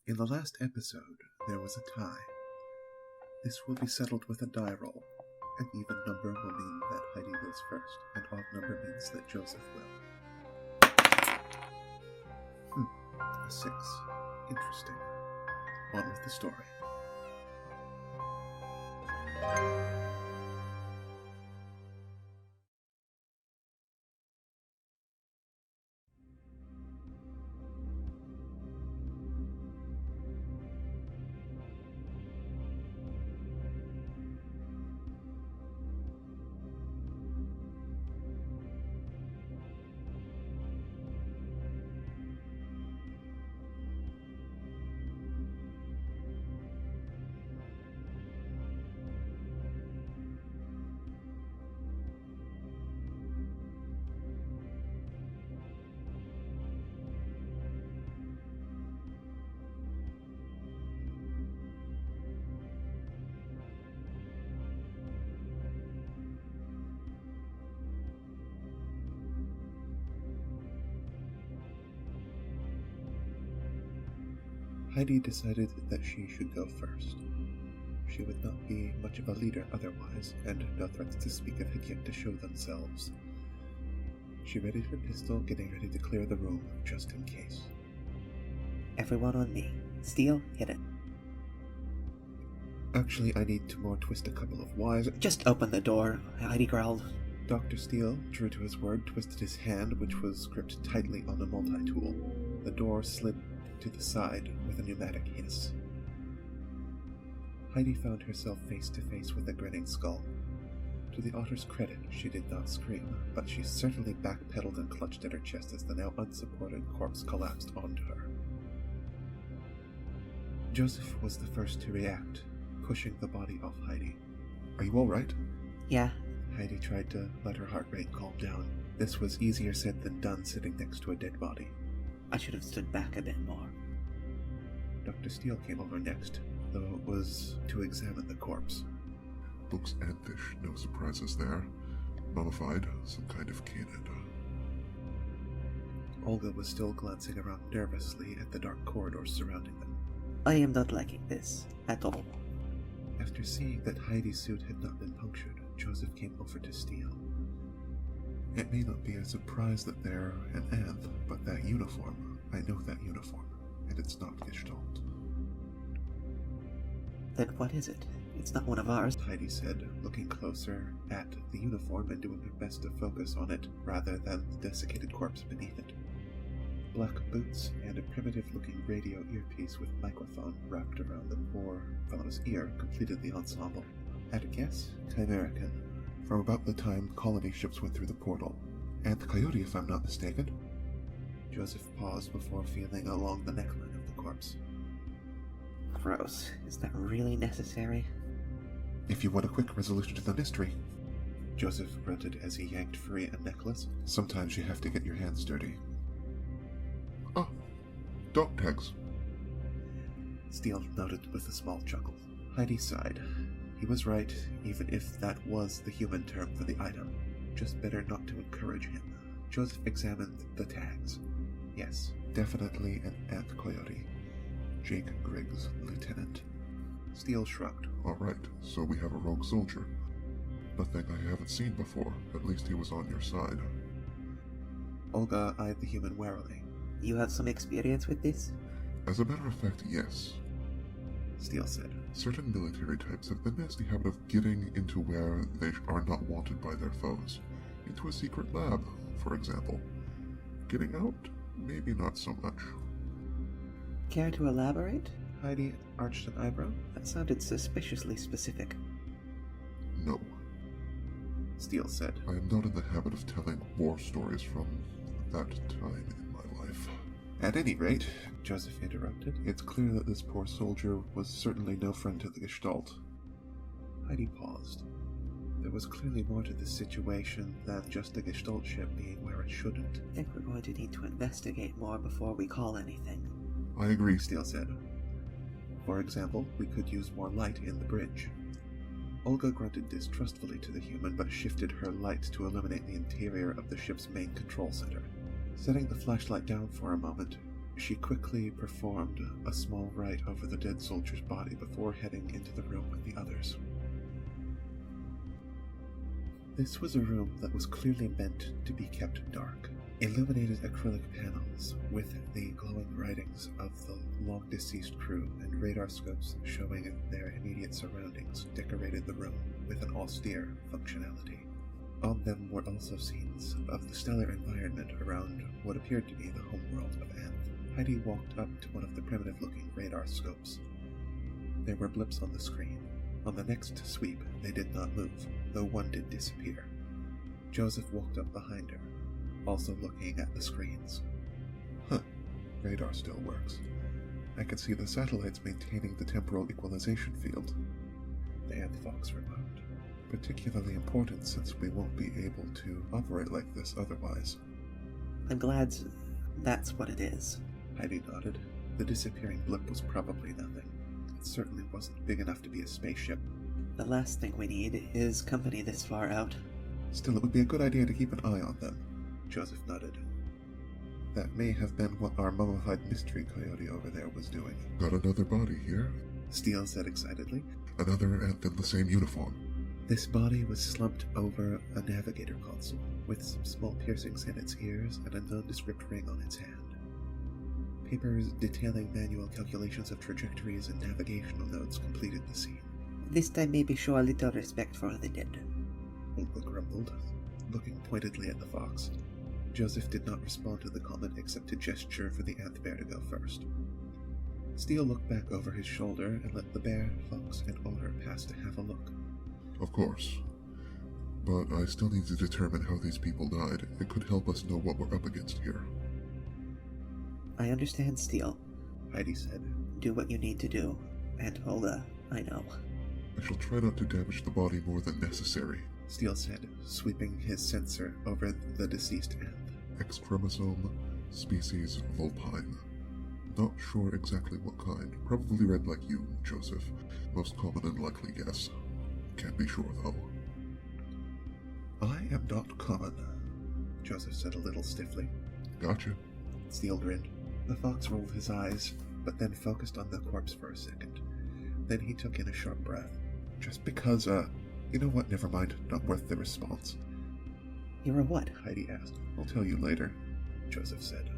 In the last episode, there was a tie. This will be settled with a die roll. An even number will mean that Heidi goes first, an odd number means that Joseph will. A 6. Interesting. On with the story. Heidi decided that she should go first. She would not be much of a leader otherwise, and no threats to speak of had yet to show themselves. She readied her pistol, getting ready to clear the room, just in case. Everyone on me. Steele, hit it. Actually, I need to more twist a couple of wires. Just open the door, Heidi growled. Dr. Steele, true to his word, twisted his hand, which was gripped tightly on a multi-tool. The door slid to the side with a pneumatic hiss. Heidi found herself face to face with a grinning skull. To the otter's credit, she did not scream, but she certainly backpedaled and clutched at her chest as the now unsupported corpse collapsed onto her. Joseph was the first to react, pushing the body off Heidi. "Are you all right?" Yeah. Heidi tried to let her heart rate calm down. This was easier said than done sitting next to a dead body. I should have stood back a bit more. Dr. Steele came over next, though it was to examine the corpse. Looks ant-ish, no surprises there. Mummified, some kind of canid. Olga was still glancing around nervously at the dark corridors surrounding them. I am not liking this, at all. After seeing that Heidi's suit had not been punctured, Joseph came over to Steele. "It may not be a surprise that they're an anth, but that uniform, I know that uniform, and it's not Gestalt." Then what is it? It's not one of ours. Heidi said, looking closer at the uniform and doing her best to focus on it rather than the desiccated corpse beneath it. Black boots and a primitive-looking radio earpiece with microphone wrapped around the poor fellow's ear completed the ensemble. At a guess, Chimerican, from about the time colony ships went through the portal. And the coyote, if I'm not mistaken. Joseph paused before feeling along the neckline of the corpse. Gross. Is that really necessary? "If you want a quick resolution to the mystery," Joseph grunted as he yanked free a necklace. "Sometimes you have to get your hands dirty." Ah, dog tags. Steele nodded with a small chuckle. Heidi sighed. He was right, even if that was the human term for the item. Just better not to encourage him. Joseph examined the tags. Yes, definitely an ant coyote. Jake Griggs, Lieutenant. Steele shrugged. Alright, so we have a rogue soldier. Nothing I haven't seen before, at least he was on your side. Olga eyed the human warily. You have some experience with this? As a matter of fact, yes. Steele said. Certain military types have the nasty habit of getting into where they are not wanted by their foes. Into a secret lab, for example. Getting out? Maybe not so much. Care to elaborate? Heidi arched an eyebrow. That sounded suspiciously specific. No. Steele said. I am not in the habit of telling war stories from that time in my life. At any rate, Joseph interrupted, it's clear that this poor soldier was certainly no friend to the Gestalt. Heidi paused. There was clearly more to this situation than just the Gestalt ship being where it shouldn't. I think we're going to need to investigate more before we call anything. I agree, Steele said. For example, we could use more light in the bridge. Olga grunted distrustfully to the human, but shifted her light to illuminate the interior of the ship's main control center. Setting the flashlight down for a moment, She quickly performed a small rite over the dead soldier's body before heading into the room with the others. This was a room that was clearly meant to be kept dark. Illuminated acrylic panels with the glowing writings of the long-deceased crew and radar scopes showing their immediate surroundings decorated the room with an austere functionality. On them were also scenes of the stellar environment around what appeared to be the homeworld of Anth. Heidi walked up to one of the primitive-looking radar scopes. There were blips on the screen. On the next sweep, they did not move, though one did disappear. Joseph walked up behind her, also looking at the screens. Radar still works. I can see the satellites maintaining the temporal equalization field. The Anth Fox remarked. Particularly important since we won't be able to operate like this otherwise. I'm glad that's what it is. Heidi nodded. The disappearing blip was probably nothing. It certainly wasn't big enough to be a spaceship. The last thing we need is company this far out. Still, it would be a good idea to keep an eye on them. Joseph nodded. That may have been what our mummified mystery coyote over there was doing. Got another body here? Steele said excitedly. Another Anth in the same uniform. This body was slumped over a navigator console, with some small piercings in its ears and a nondescript ring on its hand. Papers detailing manual calculations of trajectories and navigational notes completed the scene. This time maybe show a little respect for the dead. Ulva grumbled, looking pointedly at the fox. Joseph did not respond to the comment except to gesture for the Anth bear to go first. Steele looked back over his shoulder and let the bear, fox, and otter pass to have a look. Of course. But I still need to determine how these people died. It could help us know what we're up against here. I understand, Steele. Heidi said. Do what you need to do. And Ola, I know. I shall try not to damage the body more than necessary. Steele said, sweeping his sensor over the deceased Anth. X chromosome, species vulpine. Not sure exactly what kind. Probably red like you, Joseph. Most common and likely guess. Can't be sure, though. I am not common, Joseph said a little stiffly. Gotcha. Steele grinned. The fox rolled his eyes, but then focused on the corpse for a second. Then he took in a sharp breath. Just because, you know what, never mind, not worth the response. You were what? Heidi asked. I'll tell you later, Joseph said,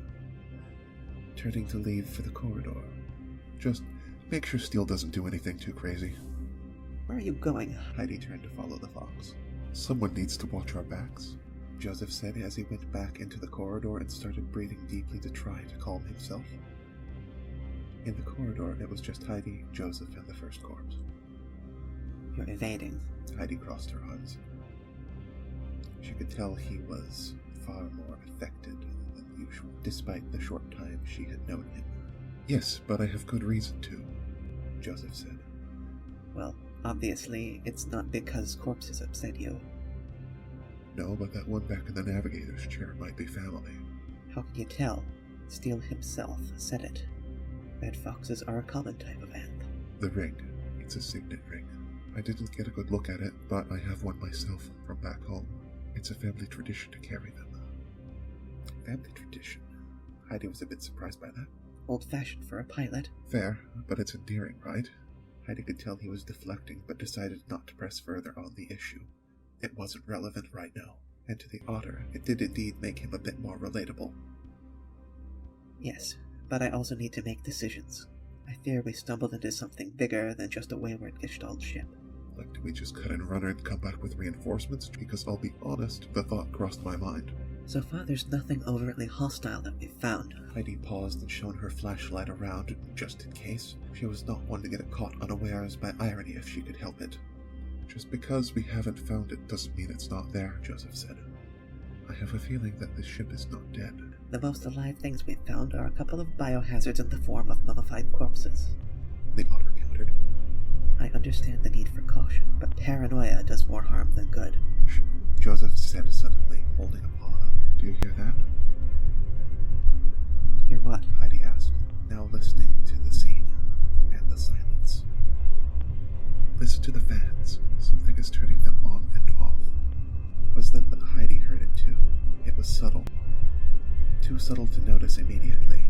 turning to leave for the corridor. Just make sure Steele doesn't do anything too crazy. Where are you going? Heidi turned to follow the fox. Someone needs to watch our backs, Joseph said as he went back into the corridor and started breathing deeply to try to calm himself. In the corridor, it was just Heidi, Joseph, and the first corpse. You're evading. Heidi crossed her arms. She could tell he was far more affected than usual, despite the short time she had known him. Yes, but I have good reason to, Joseph said. Well, obviously, it's not because corpses upset you. No, but that one back in the navigator's chair might be family. How can you tell? Steele himself said it. Red foxes are a common type of Anth. The ring. It's a signet ring. I didn't get a good look at it, but I have one myself from back home. It's a family tradition to carry them. Family tradition? Heidi was a bit surprised by that. Old-fashioned for a pilot. Fair, but it's endearing, right? Heidi could tell he was deflecting, but decided not to press further on the issue. It wasn't relevant right now, and to the otter, it did indeed make him a bit more relatable. Yes, but I also need to make decisions. I fear we stumbled into something bigger than just a wayward Gestalt ship. Like, do we just cut and run and come back with reinforcements? Because I'll be honest, the thought crossed my mind. So far there's nothing overtly hostile that we've found. Heidi paused and shone her flashlight around, just in case. She was not one to get caught unawares by irony if she could help it. Just because we haven't found it doesn't mean it's not there, Joseph said. I have a feeling that this ship is not dead. The most alive things we've found are a couple of biohazards in the form of mummified corpses. The otter countered. I understand the need for caution, but paranoia does more harm than good. Shh, Joseph said suddenly, holding a paw out. Do you hear that? Hear what? Heidi asked, now listening to the scene and the silence. Listen to the fans. Something is turning them on and off. It was then that Heidi heard it too. It was subtle. Too subtle to notice immediately.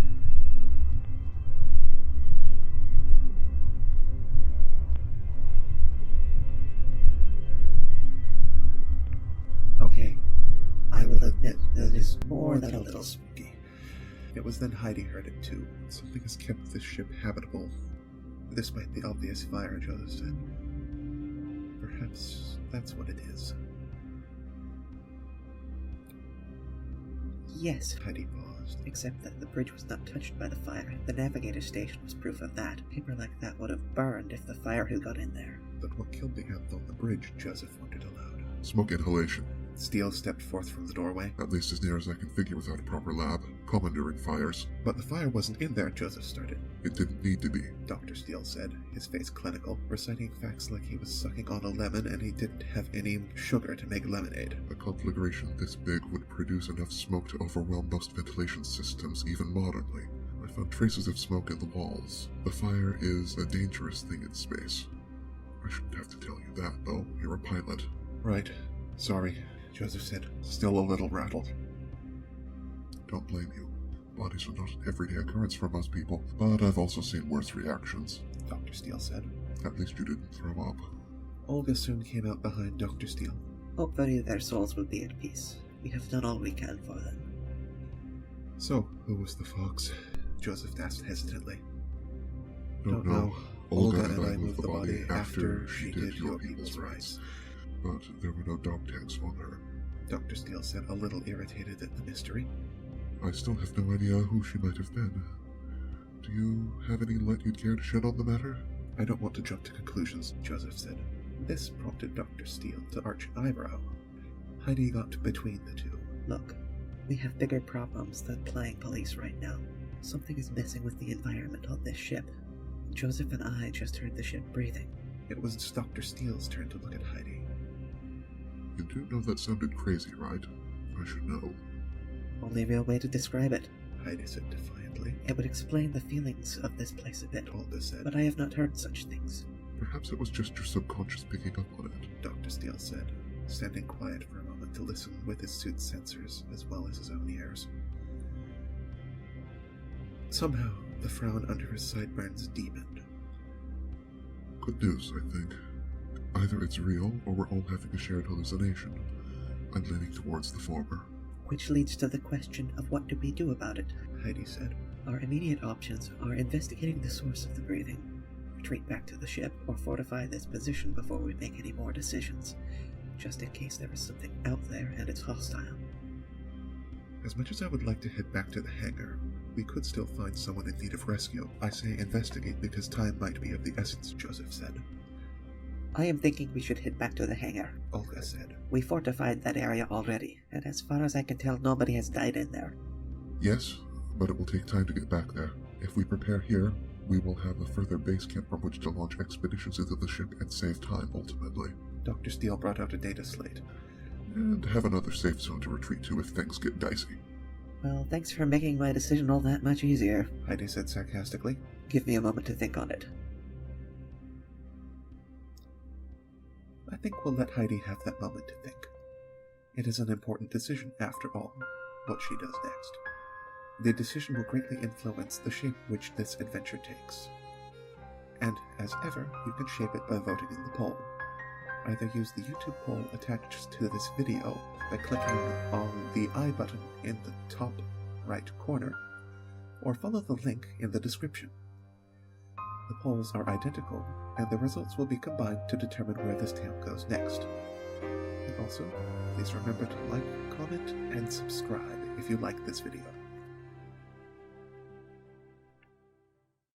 more than a little. spooky. It was then Heidi heard it too. Something has kept this ship habitable. Despite the obvious fire, Joseph said. Perhaps that's what it is. Yes, Heidi paused. except that the bridge was not touched by the fire. The navigator station was proof of that. Paper like that would have burned if the fire had got in there. But what killed the ant on the bridge? Joseph wondered aloud. Smoke inhalation. Steele stepped forth from the doorway. At least as near as I can figure without a proper lab. Common during fires. But the fire wasn't in there, Joseph started. It didn't need to be. Dr. Steele said, his face clinical, reciting facts like he was sucking on a lemon and he didn't have any sugar to make lemonade. A conflagration this big would produce enough smoke to overwhelm most ventilation systems, even modernly. I found traces of smoke in the walls. The fire is a dangerous thing in space. I shouldn't have to tell you that, though. You're a pilot. Right. Sorry, Joseph said, still a little rattled. Don't blame you. Bodies are not an everyday occurrence for most people, but I've also seen worse reactions. Dr. Steele said. At least you didn't throw up. Olga soon came out behind Dr. Steele. Hopefully their souls will be at peace. We have done all we can for them. So, who was the fox? Joseph asked hesitantly. Don't know. Olga and I moved the body after she did your people's rights. But there were no dog tags on her. Dr. Steele said, a little irritated at the mystery. I still have no idea who she might have been. Do you have any light you'd care to shed on the matter? I don't want to jump to conclusions, Joseph said. This prompted Dr. Steele to arch an eyebrow. Heidi got between the two. Look, we have bigger problems than playing police right now. Something is messing with the environment on this ship. Joseph and I just heard the ship breathing. It was Dr. Steele's turn to look at Heidi. You do know that sounded crazy, right? I should know. Only real way to describe it. Heidi said defiantly. It would explain the feelings of this place a bit, Olga said. but I have not heard such things. Perhaps it was just your subconscious picking up on it. Dr. Steele said, standing quiet for a moment to listen with his suit's sensors as well as his own ears. Somehow, the frown under his sideburns deepened. Good news, I think. Either it's real, or we're all having a shared hallucination. I'm leaning towards the former. Which leads to the question of what do we do about it? Heidi said. Our immediate options are investigating the source of the breathing, retreat back to the ship, or fortify this position before we make any more decisions, just in case there is something out there and it's hostile. As much as I would like to head back to the hangar, we could still find someone in need of rescue. I say investigate because time might be of the essence, Joseph said. I am thinking we should head back to the hangar. Olga said. We fortified that area already, and as far as I can tell, nobody has died in there. Yes, but it will take time to get back there. If we prepare here, we will have a further base camp from which to launch expeditions into the ship and save time, ultimately. Dr. Steele brought out a data slate. And have another safe zone to retreat to if things get dicey. Well, thanks for making my decision all that much easier. Heidi said sarcastically. Give me a moment to think on it. I think we'll let Heidi have that moment to think. It is an important decision, after all, what she does next. The decision will greatly influence the shape which this adventure takes. And, as ever, you can shape it by voting in the poll. Either use the YouTube poll attached to this video by clicking on the I button in the top right corner, or follow the link in the description. The polls are identical, and the results will be combined to determine where this tale goes next. And also, please remember to like, comment, and subscribe if you like this video.